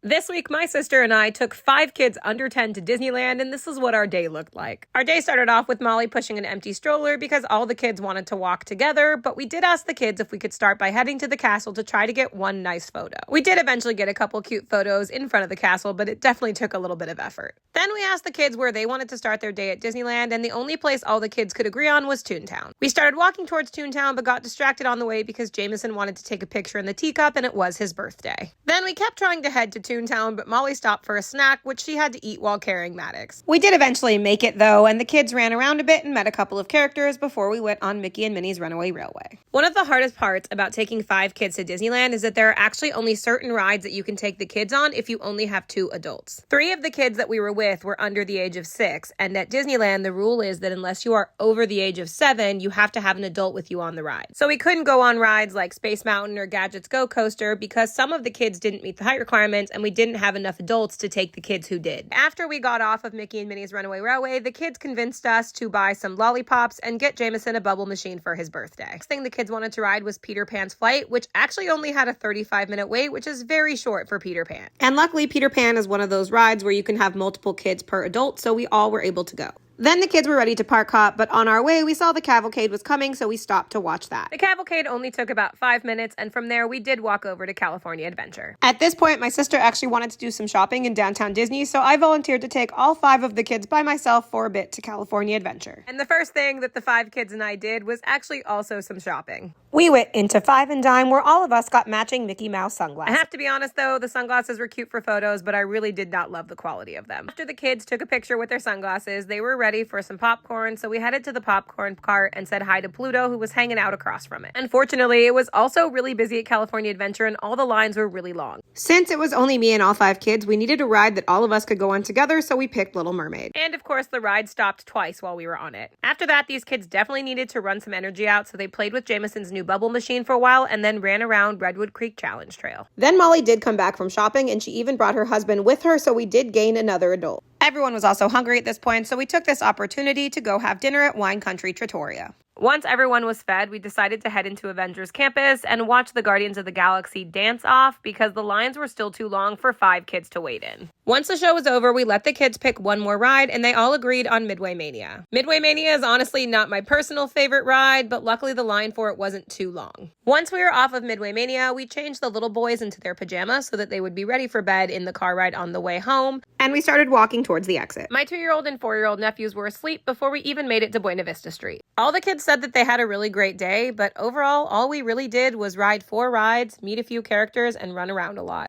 This week, my sister and I took 5 kids under 10 to Disneyland, and this is what our day looked like. Our day started off with Molly pushing an empty stroller because all the kids wanted to walk together, but we did ask the kids if we could start by heading to the castle to try to get one nice photo. We did eventually get a couple cute photos in front of the castle, but it definitely took a little bit of effort. Then we asked the kids where they wanted to start their day at Disneyland, and the only place all the kids could agree on was Toontown. We started walking towards Toontown, but got distracted on the way because Jameson wanted to take a picture in the teacup, and it was his birthday. Then we kept trying to head to Toontown, but Molly stopped for a snack, which she had to eat while carrying Maddox. We did eventually make it, though, and the kids ran around a bit and met a couple of characters before we went on Mickey and Minnie's Runaway Railway. One of the hardest parts about taking 5 kids to Disneyland is that there are actually only certain rides that you can take the kids on if you only have 2 adults. 3 of the kids that we were with were under the age of 6, and at Disneyland, the rule is that unless you are over the age of 7, you have to have an adult with you on the ride. So we couldn't go on rides like Space Mountain or Gadget's Go Coaster because some of the kids didn't meet the height requirements, and we didn't have enough adults to take the kids who did. After we got off of Mickey and Minnie's Runaway Railway, the kids convinced us to buy some lollipops and get Jameson a bubble machine for his birthday. Next thing the kids wanted to ride was Peter Pan's Flight, which actually only had a 35-minute wait, which is very short for Peter Pan. And luckily, Peter Pan is one of those rides where you can have multiple kids per adult, so we all were able to go. Then the kids were ready to park hop, but on our way, we saw the cavalcade was coming, so we stopped to watch that. The cavalcade only took about 5 minutes, and from there, we did walk over to California Adventure. At this point, my sister actually wanted to do some shopping in downtown Disney, so I volunteered to take all 5 of the kids by myself for a bit to California Adventure. And the first thing that the 5 kids and I did was actually also some shopping. We went into Five and Dime, where all of us got matching Mickey Mouse sunglasses. I have to be honest, though, the sunglasses were cute for photos, but I really did not love the quality of them. After the kids took a picture with their sunglasses, they were ready for some popcorn, so we headed to the popcorn cart and said hi to Pluto, who was hanging out across from it. Unfortunately, it was also really busy at California Adventure, and all the lines were really long. Since it was only me and all 5 kids, we needed a ride that all of us could go on together, so we picked Little Mermaid. And of course, the ride stopped twice while we were on it. After that, these kids definitely needed to run some energy out, so they played with Jameson's new bubble machine for a while and then ran around Redwood Creek Challenge Trail. Then Molly did come back from shopping, and she even brought her husband with her, so we did gain another adult. Everyone was also hungry at this point, so we took this opportunity to go have dinner at Wine Country Trattoria. Once everyone was fed, we decided to head into Avengers Campus and watch the Guardians of the Galaxy dance off because the lines were still too long for 5 kids to wait in. Once the show was over, we let the kids pick one more ride, and they all agreed on Midway Mania. Midway Mania is honestly not my personal favorite ride, but luckily the line for it wasn't too long. Once we were off of Midway Mania, we changed the little boys into their pajamas so that they would be ready for bed in the car ride on the way home, and we started walking towards the exit. My 2-year-old and 4-year-old nephews were asleep before we even made it to Buena Vista Street. All the kids said that they had a really great day, but overall, all we really did was ride 4 rides, meet a few characters, and run around a lot.